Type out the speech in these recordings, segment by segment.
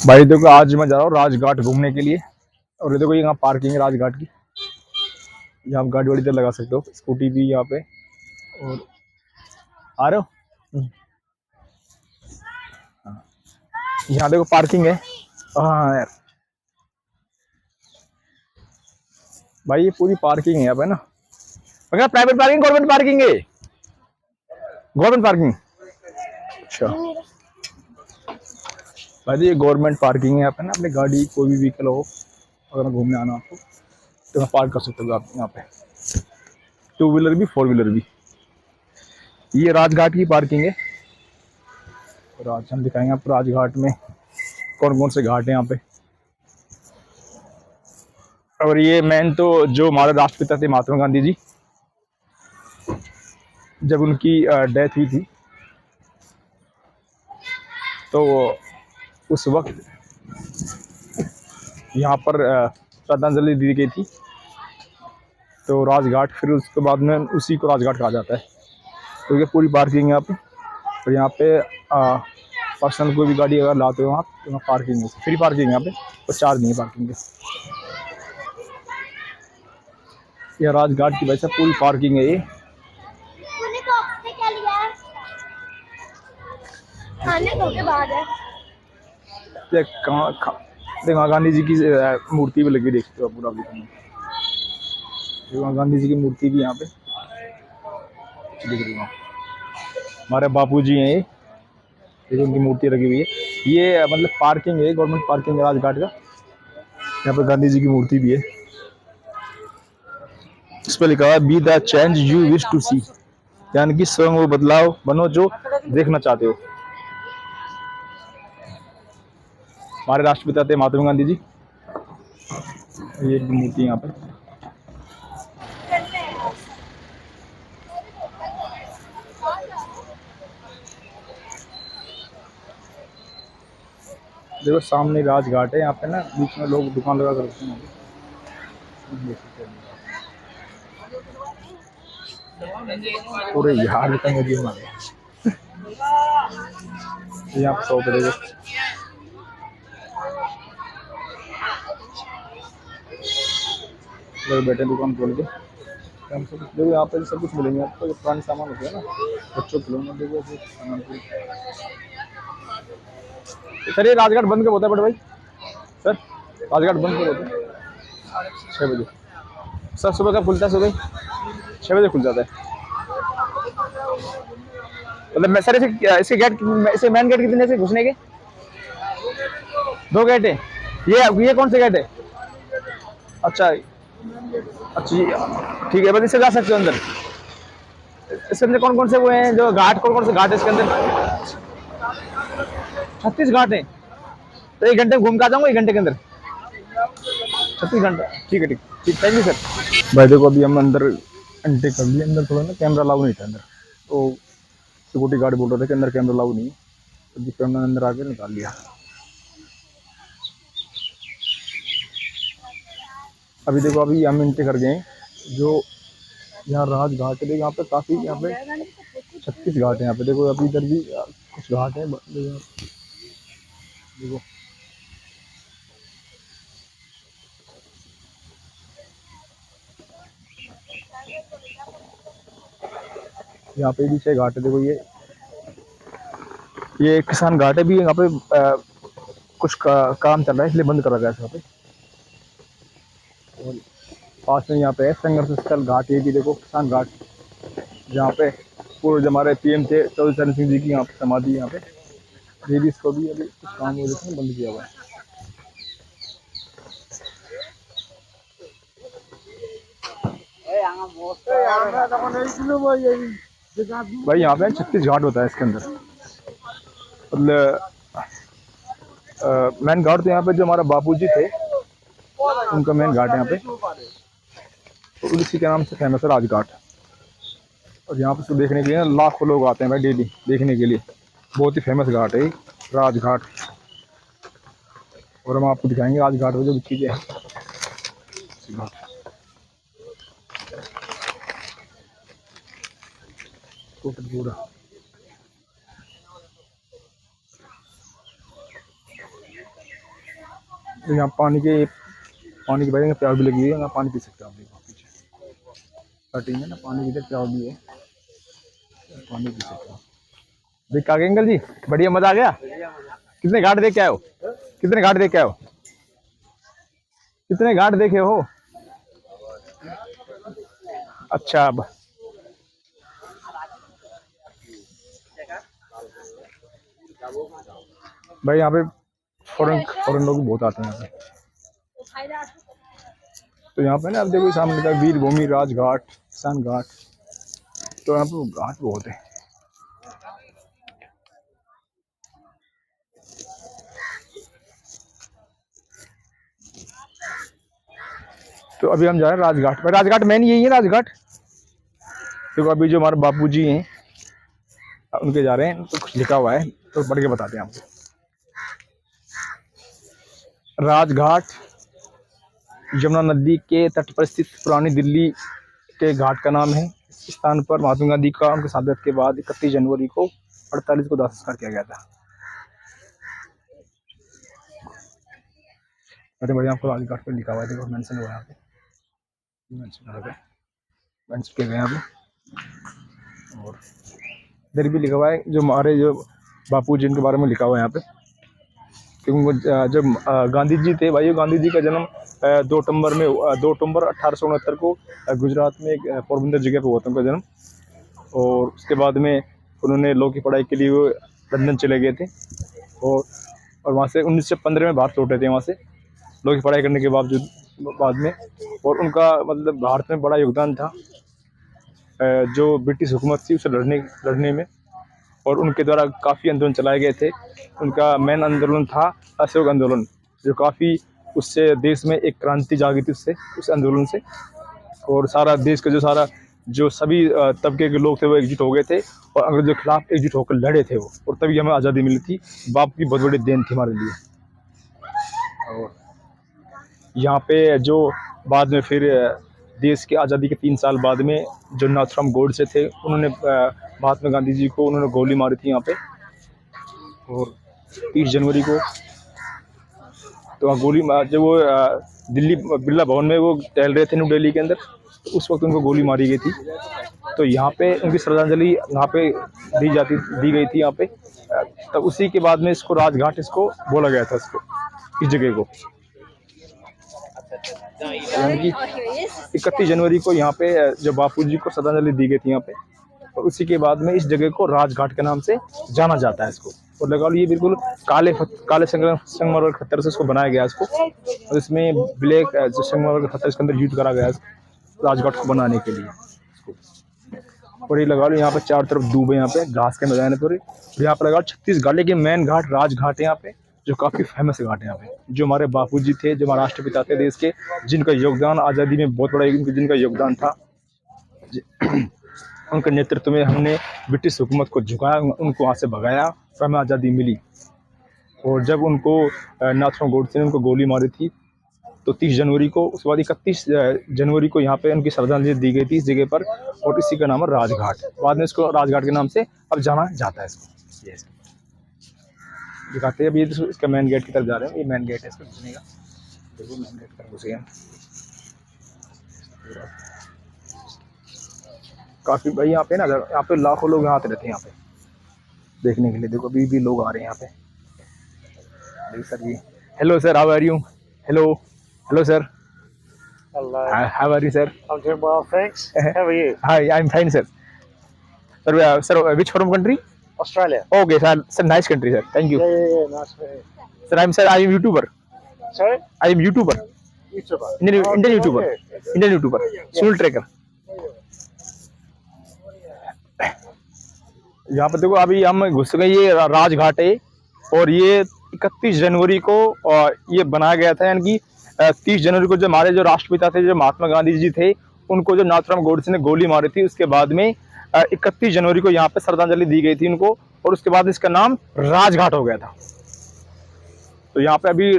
भाई देखो आज मैं जा रहा हूँ राजघाट घूमने के लिए। और ये देखो यहाँ पार्किंग है राजघाट की। यहाँ आप गाड़ी वाड़ी तो लगा सकते हो, स्कूटी भी यहाँ पे। और आ रहे हो? यहाँ देखो पार्किंग है। हाँ यार भाई ये पूरी पार्किंग है यहाँ पे ना। मगर प्राइवेट पार्किंग गवर्नमेंट पार्किंग है? Government parking. अच्छा भाई ये गवर्नमेंट पार्किंग है यहाँ पे ना। अपनी गाड़ी कोई भी व्हीकल हो, अगर घूमने आना आपको तो मैं पार्क कर सकते हो आप यहाँ पे। टू व्हीलर भी फोर व्हीलर भी। ये राजघाट की पार्किंग है। और आज हम दिखाएंगे आपको राजघाट में कौन कौन से घाट है यहाँ पे। और ये मेन तो जो हमारे राष्ट्रपिता थे महात्मा गांधी जी, जब उनकी डेथ हुई थी तो उस वक्त यहाँ पर श्रद्धांजलि दी गई थी। तो राजघाट फिर उसके बाद में उसी को राजघाट कहा जाता है। तो ये पूरी पार्किंग है यहाँ पे। और यहाँ पे पर्सनल कोई भी गाड़ी अगर लाते हो आप तो यहाँ पार्किंग है, फ्री पार्किंग है यहाँ पे, और चार्ज नहीं है पार्किंग के। यह राजघाट की वजह से पूरी पार्किंग है ये। देख वहाँ गांधी जी की मूर्ति भी लगी, देखते हो पूरा। वहाँ गांधी जी की मूर्ति भी यहाँ पे दिख रही है। हमारे बापू जी हैं ये, देखो उनकी मूर्ति लगी हुई है। ये मतलब पार्किंग है, गवर्नमेंट पार्किंग है राजघाट का। यहाँ पे गांधी जी की मूर्ति भी है। इस पर लिखा हुआ है be the change you wish to see, यानी कि स्वयं वो बदलाव बनो जो देखना चाहते हो। हमारे राष्ट्रपिता थे महात्मा गांधी जी। ये मूर्ति यहाँ पे। देखो सामने राजघाट है यहाँ पे ना, बीच में लोग दुकान लगा कर रखते हैं। पूरे यार इतना नदी बना यहाँ पे शॉप है। देखो लोग बैठे दुकान खोल के। देखो यहाँ पे सब कुछ मिलेंगे आपको, जो पुराने सामान होते हैं ना बच्चों के खिलौने। देखो सामान। सर ये राजघाट बंद कब होता है बड़े भाई? सर राजघाट बंद कब होता है? 6 बजे। सर सुबह कब खुलता है? सुबह 6 बजे खुल जाता है। मतलब मैं सर इसे इसके गेट, इसे मेन गेट कितने से घुसने के? 2 गेट है। ये कौन से गेट है? अच्छा अच्छा ठीक है, बस इससे जा सकते हो अंदर। इसके अंदर कौन कौन से वो हैं जो घाट, कौन कौन से घाट है इसके अंदर? 36 घाट है। तो 1 घंटे में घूम के आ जाऊंगा, 1 घंटे के अंदर। 36 घंटा, ठीक है ठीक ठीक, थैंक यू सर। भाई देखो अभी हम अंदर एंट्री कर लिए। अंदर थोड़ा ना कैमरा अलाउ नहीं था अंदर, तो सिक्योरिटी गार्ड बोल रहे थे कि अंदर कैमरा अलाउ नहीं है। तो जिस हमने अंदर आके निकाल लिया। अभी देखो अभी हम एंट्री कर गए जो यहाँ राजघाट है। यहाँ पे काफी, यहाँ पे 36 घाट है यहाँ पे। देखो अभी इधर भी कुछ घाट है। देखो यहाँ पे भी 6 घाट है। देखो ये किसान घाट है भी यहाँ पे। कुछ काम चल रहा है इसलिए बंद करा गया है यहाँ पे। और पास में यहाँ पे है संघर्ष स्थल घाट, ये भी देखो किसान घाट, जहाँ पे पूर्व जो हमारे पीएम थे चौधरी चरण सिंह जी की यहाँ पे समाधि है यहाँ पे। ये भी, इसको भी अभी कुछ काम हो रहे थे बंद किया हुआ है। भाई यहाँ पे 36 घाट होता है इसके अंदर। मतलब मेन घाट तो यहाँ पे जो हमारा बापूजी थे उनका मेन घाट है यहाँ पे। तो उसी के नाम से फेमस है राजघाट। और यहाँ पे उसको देखने के लिए ना लाखों लोग आते हैं भाई डेली देखने के लिए। बहुत ही फेमस घाट है राजघाट। और हम आपको दिखाएंगे राजघाट में जो चीजें हैं। पूरा तो यहाँ पानी की वजह से प्यास भी लगी हुई है, यहाँ पानी पी सकते हो आप। देखो पीछे कटिंग है ना, पानी की इधर प्यास भी है, पानी पी सकते हो। देख आ गए अंकल जी, बढ़िया मजा आ गया। कितने घाट देख के आए हो? कितने घाट देख के आए हो? कितने घाट देखे हो? अच्छा अब भाई यहाँ पे फॉरेन लोग भी बहुत आते हैं यहाँ पे। तो यहाँ पे ना आप देखो सामने का वीर भूमि राजघाट, किसान घाट, तो यहाँ पे घाट बहुत है। तो अभी हम जा रहे हैं राजघाट पर। राजघाट मेन यही है राजघाट। देखो अभी जो हमारे बापूजी हैं उनके जा रहे हैं, तो कुछ लिखा हुआ है तो पढ़ के बताते हैं आपको। राजघाट यमुना नदी के तट पर स्थित पुरानी दिल्ली के घाट का नाम है। इस स्थान पर महात्मा गांधी का उनके शहादत के बाद 31 जनवरी को 48 को दाह संस्कार किया गया था। बड़े बड़े आपको राजघाट पर लिखा हुआ है, देखो मेंशन हुआ है यहाँ पे, मेंशन किया गया यहाँ पे। और इधर भी लिखा हुआ है जो हमारे जो बापू जी इनके बारे में लिखा हुआ है यहाँ पे, क्योंकि जब गांधी जी थे भाई, गांधी जी का जन्म 2 अक्टूबर 1869 को गुजरात में एक पोरबंदर जगह पर हुआ था उनका जन्म। और उसके बाद में उन्होंने लॉ की पढ़ाई के लिए वो लंदन चले गए थे, और वहाँ से 1915 में भारत लौटे थे वहाँ से लॉ की पढ़ाई करने के बाद में। और उनका मतलब भारत में बड़ा योगदान था जो ब्रिटिश हुकूमत थी उसे लड़ने में, और उनके द्वारा काफ़ी आंदोलन चलाए गए थे। उनका मेन आंदोलन था असहयोग आंदोलन, जो काफ़ी उससे देश में एक क्रांति जागी थी उस आंदोलन से। और सारा देश का जो सभी तबके के लोग थे वो एकजुट हो गए थे और अंग्रेजों के खिलाफ एकजुट होकर लड़े थे वो, और तभी हमें आज़ादी मिली थी। बाप की बहुत बड़ी देन थी हमारे लिए। और यहाँ पे जो बाद में फिर देश की आज़ादी के 3 साल बाद में जो नाथूराम गोडसे थे, उन्होंने महात्मा गांधी जी को उन्होंने गोली मारी थी यहाँ पे। और 30 जनवरी को तो गोली जब वो दिल्ली बिरला भवन में वो टहल रहे थे न्यू दिल्ली के अंदर, तो उस वक्त उनको गोली मारी गई थी। तो यहाँ पे उनकी श्रद्धांजलि यहाँ पे दी गई थी यहाँ पे। तब उसी के बाद में इसको राजघाट इसको बोला गया था, इसको इस जगह को। यानी कि 31 जनवरी को यहाँ पे जब बापू जी को श्रद्धांजलि दी गई थी यहाँ पे, और उसी के बाद में इस जगह को राजघाट के नाम से जाना जाता है इसको। और लगा लो ये बिल्कुल काले संगमरमर के पत्थर से इसको बनाया गया इसको, और इसमें ब्लैक जो संगमरमर के पत्थर इसके अंदर यूज करा गया है राजघाट को बनाने के लिए। और ये लगा लो यहाँ पे चारों तरफ दूब है, यहाँ पे घास के मैदान है पूरे। और यहाँ पे लगा लो 36 घाट, लेकिन मेन घाट राजघाट है यहाँ पे, जो काफ़ी फेमस घाट है यहाँ पे। जो हमारे बापूजी थे, जो हमारे राष्ट्रपिता थे देश के, जिनका योगदान आज़ादी में बहुत बड़ा जिनका योगदान था, उनके नेतृत्व में हमने ब्रिटिश हुकूमत को झुकाया, उनको वहाँ से भगाया, फिर हमें आज़ादी मिली। और जब उनको नाथूराम गोडसे ने उनको गोली मारी थी तो 30 जनवरी को, उसके बाद 31 जनवरी को यहाँ पे उनकी श्रद्धांजलि दी गई थी इस जगह पर, और इसी का नाम है राजघाट। बाद में इसको राजघाट के नाम से अब जाना जाता है इसको। ये दिखाते हैं अभी इसका मेन गेट की तरफ जा रहे हैं, ये मेन गेट है इसको घुसने का। देखो मेन गेट पर घुसे हैं काफ़ी भाई। यहाँ पे ना यहाँ पे लाखों लोग यहाँ आते रहते हैं यहाँ पे देखने के लिए। देखो अभी भी लोग आ रहे हैं यहाँ पे। Sir ji, hello sir, how are you? Hello sir, Hello. how are you sir? I'm doing well, thanks. How are you? Hi, I'm fine sir. Sir, which foreign country? Australia. Okay sir, nice country sir, thank you. Yeah. Nice to meet you. Sir, I am YouTuber. Sorry? I am YouTuber. YouTuber. Indian good YouTuber. on you. Indian YouTuber. Sunil Tracker. यहाँ पर देखो अभी हम घुस गए, ये राजघाट है, और ये 31 जनवरी को और ये बनाया गया था। यानी कि 30 जनवरी को जो हमारे जो राष्ट्रपिता थे, जो महात्मा गांधी जी थे, उनको जो नाथूराम गोडसे ने गोली मारी थी, उसके बाद में 31 जनवरी को यहाँ पे श्रद्धांजलि दी गई थी उनको, और उसके बाद इसका नाम राजघाट हो गया था। तो यहाँ पे अभी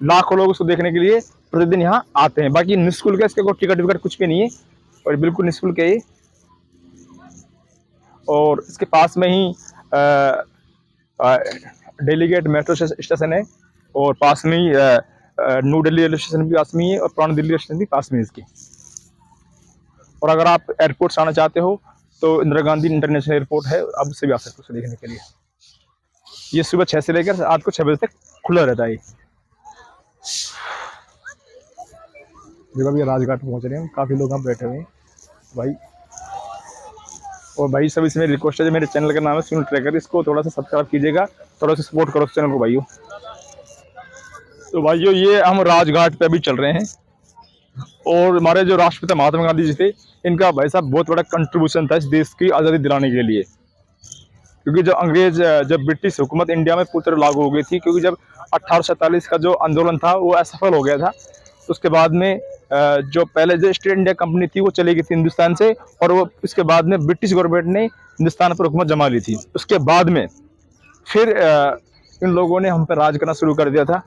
लाखों लोग उसको देखने के लिए प्रतिदिन यहाँ आते हैं। बाकी निःशुल्क है, इसके कोई टिकट विकट कुछ भी नहीं है, और बिल्कुल निःशुल्क है ये। और इसके पास में ही डेलीगेट मेट्रो स्टेशन है, और पास में ही न्यू दिल्ली रेलवे स्टेशन भी पास में ही है और पुरानी दिल्ली रेलवे स्टेशन भी पास में है इसके। और अगर आप एयरपोर्ट से आना चाहते हो तो इंदिरा गांधी इंटरनेशनल एयरपोर्ट है, आप उससे भी आ सकते हो उसे देखने के लिए। ये सुबह 6 से लेकर रात को 6 बजे तक खुला रहता है। देखो अभी राजघाट पहुंच रहे हैं, काफ़ी लोग यहाँ बैठे हुए हैं भाई। और भाई सब इसमें रिक्वेस्ट है, मेरे चैनल का नाम है सुनील ट्रैकर, इसको थोड़ा सा सब्सक्राइब कीजिएगा, थोड़ा सा सपोर्ट करो इस चैनल को भाइयों। तो भाइयों ये हम राजघाट पे अभी चल रहे हैं और हमारे जो राष्ट्रपिता महात्मा गांधी जी थे, इनका भाई साहब बहुत बड़ा कंट्रीब्यूशन था इस देश की आज़ादी दिलाने के लिए। क्योंकि जब ब्रिटिश हुकूमत इंडिया में पूरी तरह लागू हो गई थी, क्योंकि जब 1847 का जो आंदोलन था वो असफल हो गया था, तो उसके बाद में जो पहले जो ईस्ट इंडिया कंपनी थी वो चली गई थी हिंदुस्तान से, और वो उसके बाद में ब्रिटिश गवर्नमेंट ने हिंदुस्तान पर हुकूमत जमा ली थी। उसके बाद में फिर इन लोगों ने हम पर राज करना शुरू कर दिया था।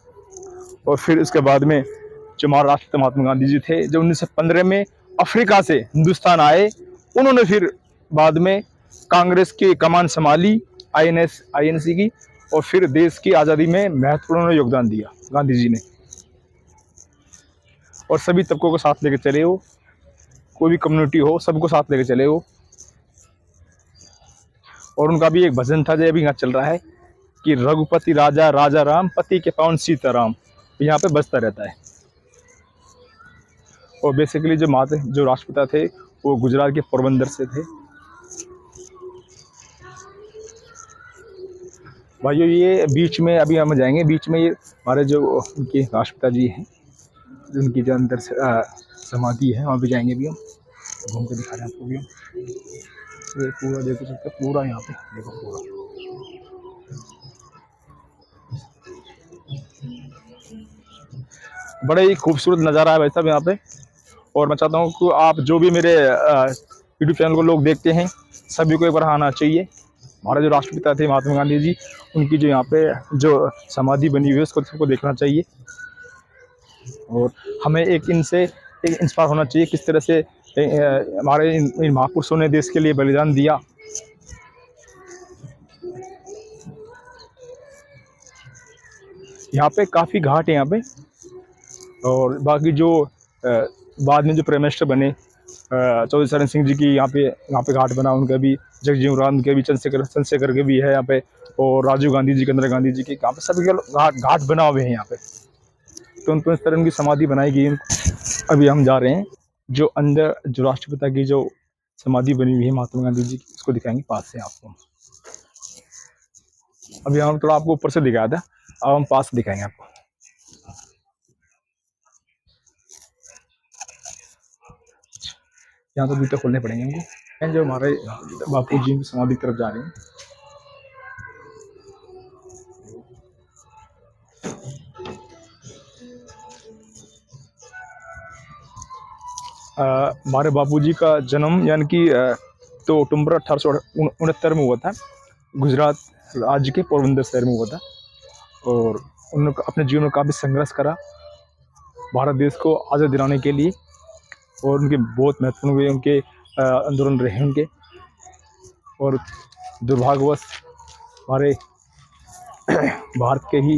और फिर उसके बाद में जो हमारे राष्ट्रपिता महात्मा गांधी जी थे, जो 1915 में अफ्रीका से हिंदुस्तान आए, उन्होंने फिर बाद में कांग्रेस की कमान संभाली आईएनसी की, और फिर देश की आज़ादी में महत्वपूर्ण योगदान दिया गांधी जी ने। और सभी तबकों को साथ लेके चले हो, कोई भी कम्युनिटी हो सबको साथ लेके चले हो। और उनका भी एक भजन था जो अभी यहाँ चल रहा है कि रघुपति राजा राजा राम, पति के पावन सीताराम, यहाँ पे बजता रहता है। और बेसिकली जो राष्ट्रपिता थे वो गुजरात के पोरबंदर से थे। भाइयों ये बीच में अभी हम जाएंगे, बीच में ये हमारे जो उनके राष्ट्रपिता जी हैं, उनकी जो अंदर समाधि है, वहाँ पे जाएंगे भी हम, घूम के दिखा रहे हैं आपको भी हम। ये पूरा देखो सकते, पूरा यहाँ पे देखो पूरा। बड़ा ही खूबसूरत नज़ारा है भाई साहब यहाँ पे। और मैं चाहता हूँ कि आप जो भी मेरे यूट्यूब चैनल को लोग देखते हैं, सभी को एक बार आना चाहिए। हमारे जो राष्ट्रपिता थे महात्मा गांधी जी, उनकी जो यहाँ पे जो समाधि बनी हुई है उसको सबको देखना चाहिए। और हमें इनसे एक इंस्पायर होना चाहिए, किस तरह से हमारे इन महापुरुषों ने देश के लिए बलिदान दिया। यहाँ पे काफ़ी घाट है यहाँ पे। और बाकी जो बाद में जो प्राइम मिनिस्टर बने चौधरी चरण सिंह जी की यहाँ पे घाट बना, उनका भी जगजीवन राम के भी चंद्रशेखर के भी है यहाँ पे, और राजीव गांधी जी के, इंदिरा गांधी जी के, यहाँ पे सभी के घाट बना हुए हैं यहाँ पे। तो उनको इस तरह की समाधि बनाई गई। अभी हम जा रहे हैं जो अंदर जो राष्ट्रपिता की जो समाधि बनी हुई है महात्मा गांधी जी की, उसको दिखाएंगे पास से आपको। अभी हम थोड़ा आपको ऊपर से दिखाया था, अब हम पास से दिखाएंगे आपको। यहाँ तो जूते खोलने पड़ेंगे हमको। जो हमारे बापू जी की समाधि की तरफ जा रहे हैं। हमारे बापूजी का जन्म यानी कि 2 अक्टूबर 1869 में हुआ था, गुजरात राज्य के पोरबंदर शहर में हुआ था। और उन्होंने अपने जीवन में काफ़ी संघर्ष करा भारत देश को आज़ाद दिलाने के लिए, और उनके बहुत महत्वपूर्ण हुए उनके आंदोलन रहे उनके। और दुर्भाग्यवश हमारे भारत के ही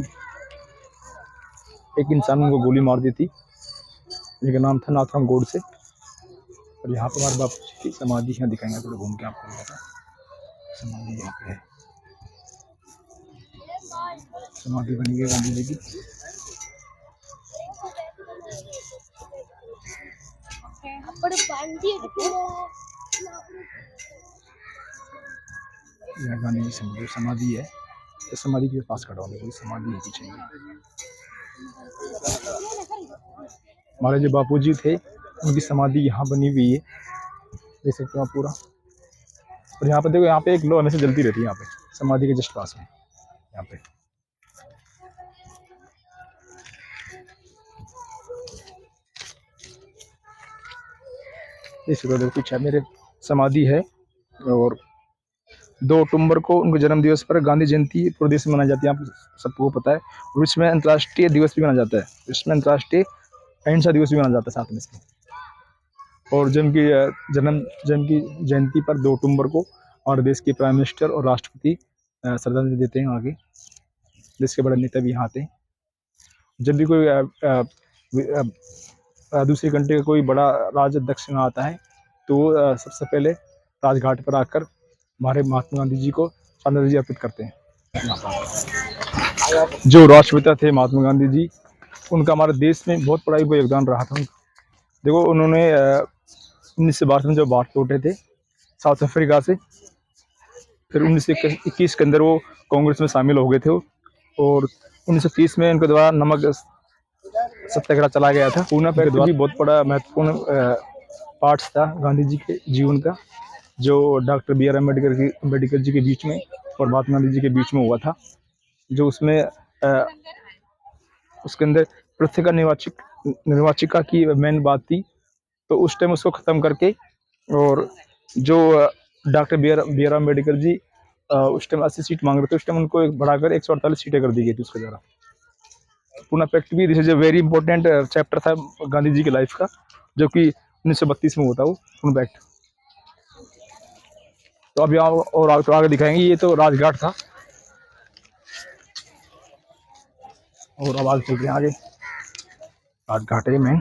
एक इंसान को गोली मार दी थी, जिनका नाम था नाथुराम गोडसे। और यहाँ पर हमारे बापू जी की समाधि यहाँ दिखाएंगे, थोड़ा घूम के आपको। समाधि यहाँ पे है, समाधि बनी है गांधी जी की। यहाँ गांधी जी समाधि है, तो समाधि के पास खड़ा होने कोई समाधि है पीछे। हमारे जो बापूजी थे उनकी समाधि यहाँ बनी हुई है, देख सकते हो आप पूरा। और यहाँ पे देखो, यहाँ पे एक लो हमेशा जलती रहती है यहाँ पे समाधि के जस्ट पास में। यहाँ पे इस देखो पीछे मेरे समाधि है। और 2 अक्टूबर को उनके जन्म दिवस पर गांधी जयंती पूरे देश में मनाई जाती है, आप सबको पता है। और इसमें अंतर्राष्ट्रीय दिवस भी मनाया जाता है, इसमें अंतर्राष्ट्रीय अहिंसा दिवस भी मनाया जाता है साथ में इसके। और जन्म की जयंती पर 2 अक्टूबर को हमारे देश के प्राइम मिनिस्टर और राष्ट्रपति श्रद्धांजलि देते हैं। आगे देश के बड़े नेता भी यहाँ आते हैं। जब भी कोई दूसरी कंट्री का कोई बड़ा राजाध्यक्ष यहाँ आता है तो वो सबसे पहले राजघाट पर आकर हमारे महात्मा गांधी जी को श्रद्धांजलि अर्पित करते हैं। जो राष्ट्रपिता थे महात्मा गांधी जी, उनका हमारे देश में बहुत बड़ा योगदान रहा था। देखो उन्होंने 1912 में जब भारत लौटे थे साउथ अफ्रीका से, फिर 1921 के अंदर वो कांग्रेस में शामिल हो गए थे और 1930 में उनके द्वारा नमक सत्याग्रह चला गया था। पूना पैक्ट भी बहुत बड़ा महत्वपूर्ण पार्ट था गांधी जी के जीवन का, जो doctor B are Ambedkar ji के बीच में और महात्मा गांधी जी के बीच में हुआ था। जो उसमें उसके अंदर पृथ्वी निर्वाचिका की मेन बात थी, तो उस टाइम उसको ख़त्म करके और जो doctor B are Ambedkar ji उस टाइम 80 सीट मांग रहे थे, उस टाइम उनको बढ़ाकर 148 सीटें कर दी गई थी उसके द्वारा। पूना पैक्ट भी this is a very important chapter था गांधी जी की लाइफ का, जो कि 1932 में हुआ था वो पूना पैक्ट। तो अब यहाँ और आगे दिखाएंगे, ये तो राजघाट था और अब आगे चलते हैं आगे। राजघाट है मेन।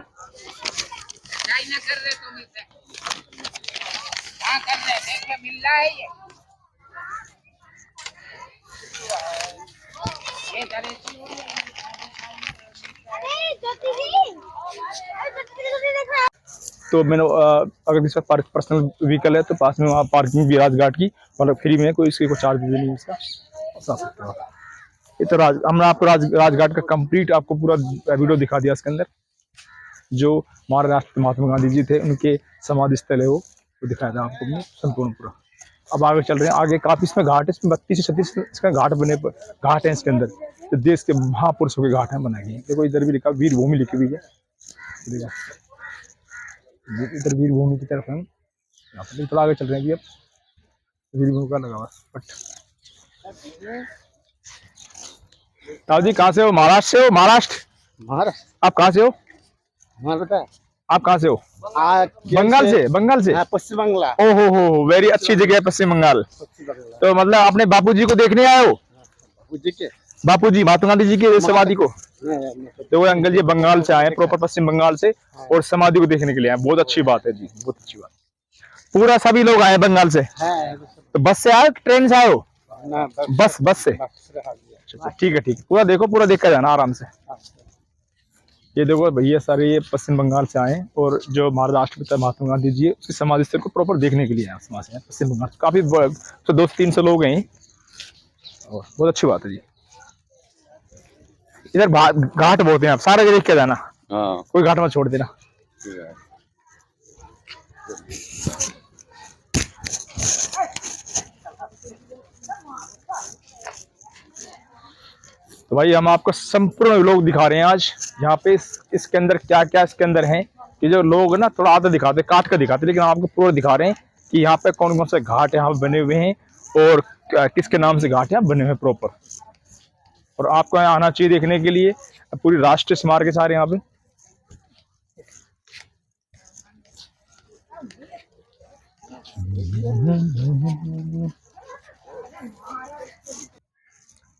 तो मैंने अगर किसी का पर्सनल व्हीकल है तो पास में वहाँ पार्किंग भी राजघाट की, मतलब फ्री में, कोई इसकी कोई चार्ज भी नहीं इसका, आ सकते हो। ये तो हमने आपको राजघाट का कंप्लीट आपको पूरा वीडियो दिखा दिया। इसके अंदर जो हमारे राष्ट्र महात्मा गांधी जी थे उनके समाधि स्थल है वो दिखाया था आपको संपूर्ण पूरा। अब आगे चल रहे हैं, आगे काफी इसमें घाट है, इसमें 32 से 36 इसका घाट है इसके अंदर, तो देश के महापुरुषों के घाट हैं बनाए गए। देखो इधर भी लिखा वीर भूमि लिखी हुई है, इधर वीर भूमि की तरफ हम यहाँ पर थोड़ा आगे चल रहे हैं अभी। अब वीर भूमि का लगा हुआ बट। ताऊ जी कहाँ से हो? महाराष्ट्र से हो? महाराष्ट्र। आप कहाँ से हो? आप कहाँ से हो? बंगाल से? बंगाल से? पश्चिम बंगाल। ओहो हो, वेरी अच्छी जगह है पश्चिम बंगाल। तो मतलब आपने बापूजी को देखने आए हो? बापूजी महात्मा गांधी जी की समाधि को? तो वो अंकल जी बंगाल से आए, प्रॉपर पश्चिम बंगाल से, और समाधि को देखने के लिए आए। बहुत अच्छी बात है जी, बहुत अच्छी बात। पूरा सभी लोग आए बंगाल से? तो बस से आए, ट्रेन से आए हो? बस से। ठीक है, पूरा देखो, पूरा देख कर जाना आराम से। ये देखो भैया सारे ये पश्चिम बंगाल से आए और जो हमारे राष्ट्रपिता महात्मा गांधी जी है उसकी समाधि स्थल को प्रॉपर देखने के लिए आए पश्चिम बंगाल। काफी 200-300 लोग हैं और बहुत अच्छी बात है जी। इधर घाट बहुत हैं, आप सारे देख के जाना, कोई घाट मत छोड़ देना। तो भाई हम आपको संपूर्ण लोग दिखा रहे हैं आज यहाँ पे। इसके अंदर क्या क्या इसके अंदर है कि जो लोग ना थोड़ा आधा दिखाते, काट कर दिखाते, लेकिन हम आपको पूरा दिखा रहे हैं कि यहाँ पे कौन कौन से घाट यहाँ बने हुए हैं और किसके नाम से घाट यहाँ बने हुए हैं प्रॉपर। और आपको यहाँ आना चाहिए देखने के लिए। पूरी राष्ट्रीय स्मारक है सारे यहाँ पे।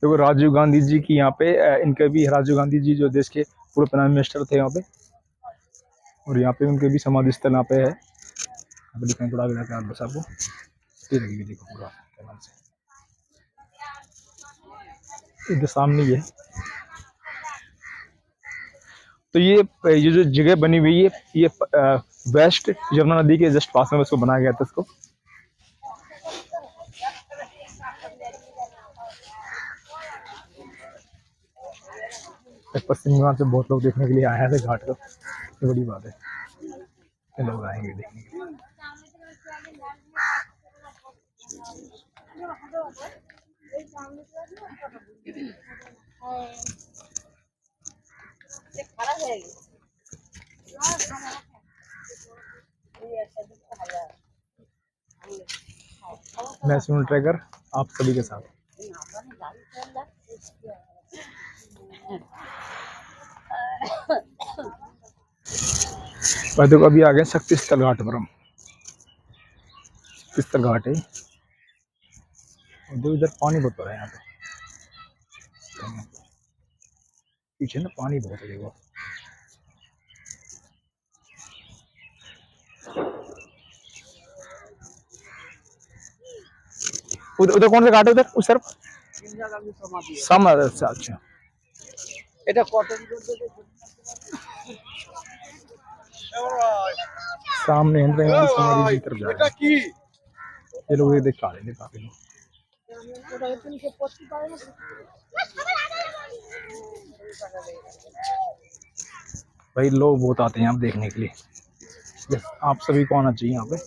देखो राजीव गांधी जी की यहाँ पे, इनके भी राजीव गांधी जी जो देश के पूर्व प्राइम मिनिस्टर थे यहाँ पे, और यहाँ पे उनके भी समाधि स्थल यहाँ पे है। यहाँ पे दिखाएं थोड़ा आगे जाकर बस आपको ये लगेगी, देखो पूरा नाम से इधर सामने ही है। तो ये जो जगह बनी हुई है ये वेस्ट यमुना नदी के जस्ट पास में उसको बनाया गया था इसको। पश्चिम बंगाल से बहुत लोग देखने के लिए आए थे घाट को, ये बड़ी बात है, ये लोग आएंगे देखने के लिए। मैं सुनील ट्रैकर आप सभी के साथ। भाई देखो अभी आ गए शक्ति स्थल घाट पर हम। शक्ति स्थल घाट है, इधर पानी बहुत भरा है यहाँ पे। पीछे ना पानी बहुत है देखो। उधर उधर कौन सा घाट है उधर उस तरफ? समर, अच्छा अच्छा। এটা কত सामने इंदिरा गांधी समाधि की तरफ जा रहे हैं ये लोग, ये देख पा रहे हैं काफी लोग। भाई लोग बहुत आते हैं यहाँ देखने के लिए। बस आप सभी को आना चाहिए यहाँ पे,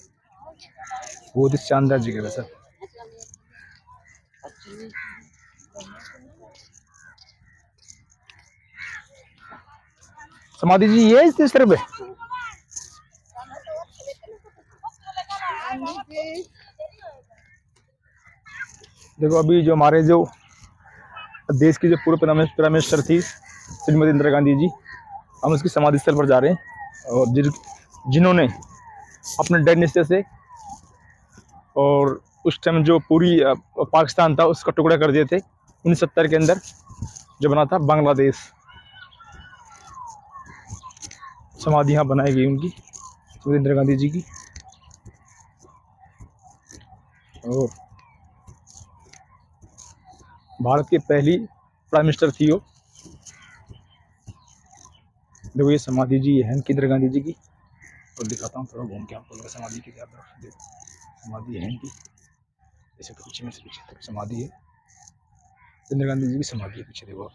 बहुत ही शानदार जगह है सर। समाधि जी ये इस तरफ है। देखो अभी जो हमारे जो देश की जो पूर्व प्राइम मिनिस्टर थी श्रीमती इंदिरा गांधी जी, हम उसकी समाधि स्थल पर जा रहे हैं। और जिन्होंने अपने दृढ़ निश्चय से और उस टाइम जो पूरी पाकिस्तान था उसका टुकड़ा कर दिए थे 1970 के अंदर, जो बना था बांग्लादेश। समाधि यहाँ बनाई गई उनकी, श्रीमती इंदिरा गांधी जी की। और भारत की पहली प्राइम मिनिस्टर थी वो। देखो ये समाधि जी है इनकी, इंदिरा गांधी जी की। और दिखाता हूँ थोड़ा घूम के आपको समाधि की क्या तरफ। देखो समाधि है इनकी, जैसे तो पीछे में से पीछे तक समाधि है, इंदिरा गांधी जी की समाधि है पीछे। देखो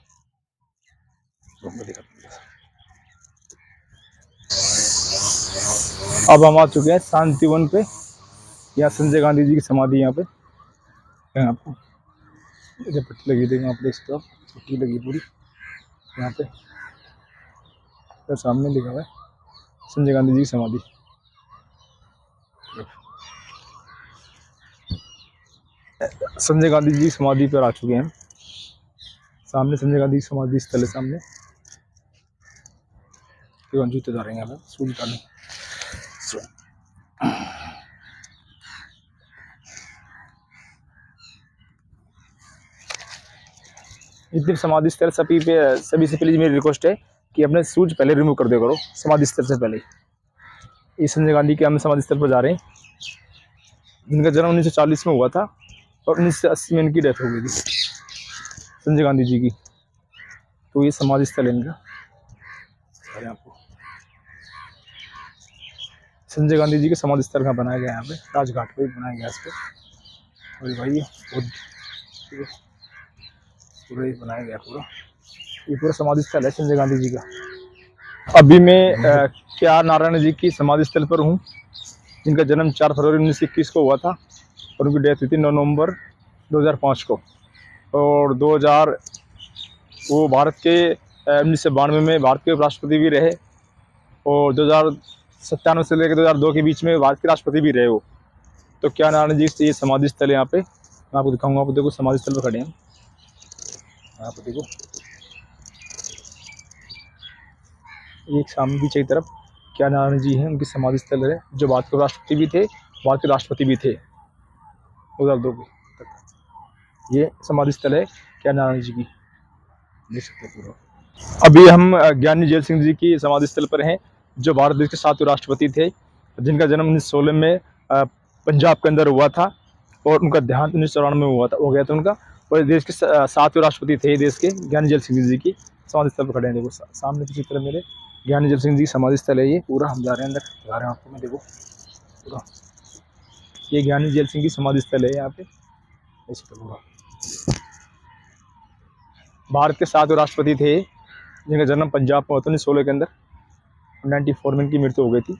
घूम के दिखाता हूँ। अब हम आ चुके हैं शांतिवन पे, यहाँ संजय गांधी जी की समाधि यहाँ पे है। आपको इधर पट्टी लगी देखो, आप देख सकते हो, पट्टी लगी पूरी यहाँ पे। तो सामने लिखा हुआ है संजय गांधी जी की समाधि। संजय गांधी जी की समाधि पर आ चुके हैं। सामने संजय गांधी की समाधि स्थल है सामने। जूते जा रहे हैं यहाँ पे सूज डालने। इतनी समाधि स्थल सभी से पहले मेरी रिक्वेस्ट है कि अपने शूज पहले रिमूव कर दिया करो समाधि स्थल से पहले। इस संजय गांधी के हम समाधि स्थल पर जा रहे हैं, जिनका जन्म 1940 में हुआ था और 1980 में इनकी डेथ हो गई थी, संजय गांधी जी की। तो ये समाधि स्थल है इनका। आपको संजय गांधी जी के समाधि स्थल का बनाया गया यहाँ पे, राजघाट पे बनाया गया इस पे। और भाई पूरा ही बनाया गया पूरा, ये पूरा समाधि स्थल है संजय गांधी जी का। अभी मैं KR नारायण जी की समाधि स्थल पर हूँ, जिनका जन्म 4 फरवरी 1921 को हुआ था और उनकी डेथ हुई थी 9 नवंबर 2005 को। और 2000 वो भारत के 1992 में भारत के राष्ट्रपति भी रहे और 2097 से लेकर 2002 के बीच में भारत के राष्ट्रपति भी रहे वो। तो KR नारायण जी ये समाधि स्थल है यहाँ पे, मैं आपको दिखाऊंगा। आप देखो समाधि स्थल पर खड़े हैं, आप देखो एक सामने पीछे की तरफ KR नारायण जी हैं, उनकी समाधि स्थल है, जो भारत के राष्ट्रपति भी थे, भारत के राष्ट्रपति भी थे 2002 तक। ये समाधि स्थल है KR नारायण जी की, देख सकते हैं पूरा। अभी हम ज्ञानी जैल सिंह जी की समाधि स्थल पर हैं, जो भारत देश के 7वें राष्ट्रपति थे, जिनका जन्म 1916 में पंजाब के अंदर हुआ था और उनका देहांत 1994 में हो गया था उनका। और देश के 7वें राष्ट्रपति थे देश के, ज्ञानी जैल सिंह जी की समाधि स्थल पर खड़े हैं। देखो सामने किसी तरह मेरे ज्ञानी जैल सिंह जी की समाधि स्थल है ये पूरा। हम जा रहे हैं अंदर, जा रहे हैं आपको मैं, देखो पूरा ये ज्ञानी जैल सिंह की समाधि स्थल है यहाँ पे। पूरा भारत के 7वें राष्ट्रपति थे, जिनका जन्म पंजाब में हुआ था 1916 के अंदर। 94 में इनकी मृत्यु हो गई थी।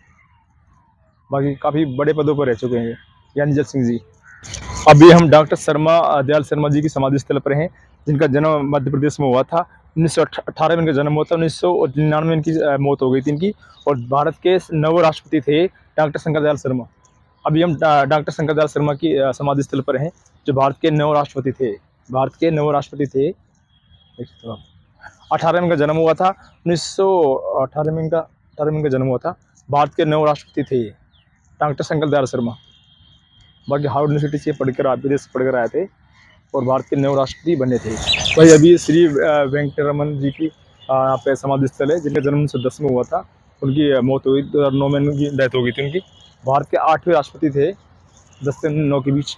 बाकी काफ़ी बड़े पदों पर रह चुके हैं ज्ञानी जैल सिंह जी। अभी हम डॉक्टर दयाल शर्मा जी की समाधि स्थल पर हैं, जिनका जन्म मध्य प्रदेश में हुआ था। 1918 में इनका जन्म हुआ था, 1999 में इनकी मौत हो गई थी इनकी। और भारत के 9वें राष्ट्रपति थे डॉक्टर शंकर दयाल शर्मा। अभी हम डॉक्टर शंकर दयाल शर्मा की समाधि स्थल पर हैं, जो भारत के 9वें राष्ट्रपति थे। भारत के 9वें राष्ट्रपति थे। 18 में इनका जन्म हुआ था, 1918 में इनका जन्म हुआ था। भारत के 9वें राष्ट्रपति थे डॉक्टर शंकर दयाल शर्मा। बाकी हार्वर्ड यूनिवर्सिटी से पढ़कर विदेश पढ़कर आए थे और भारत के 9वें राष्ट्रपति बने थे। भाई अभी श्री वेंकटरमन जी की यहाँ पे समाधि स्थल है, जिनका जन्म 1910 में हुआ था। उनकी मौत हुई 2009 में, उनकी डेथ हो गई थी उनकी। भारत के 8वें राष्ट्रपति थे, 10 से 9 के बीच।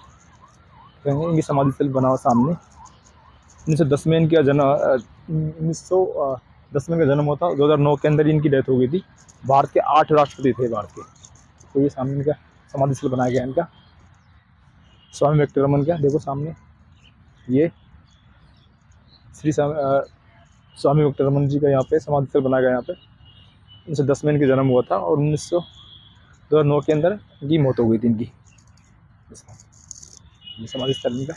इनकी समाधि स्थल बना हुआ सामने। 1910 में इनका जन्म 1910 में इनका जन्म हुआ था। 2009 के अंदर इनकी डेथ हो गई थी। भारत के 8 राष्ट्रपति थे भारत के। तो ये सामने इनका समाधि स्थल बनाया गया इनका, स्वामी विवेकानंद का। देखो सामने ये स्वामी विवेकानंद जी का यहाँ पे समाधि स्थल बनाया गया। यहाँ पे 1910 में इनका जन्म हुआ था और 2009 के अंदर इनकी मौत हो गई थी इनकी। ये समाधि स्थल इनका।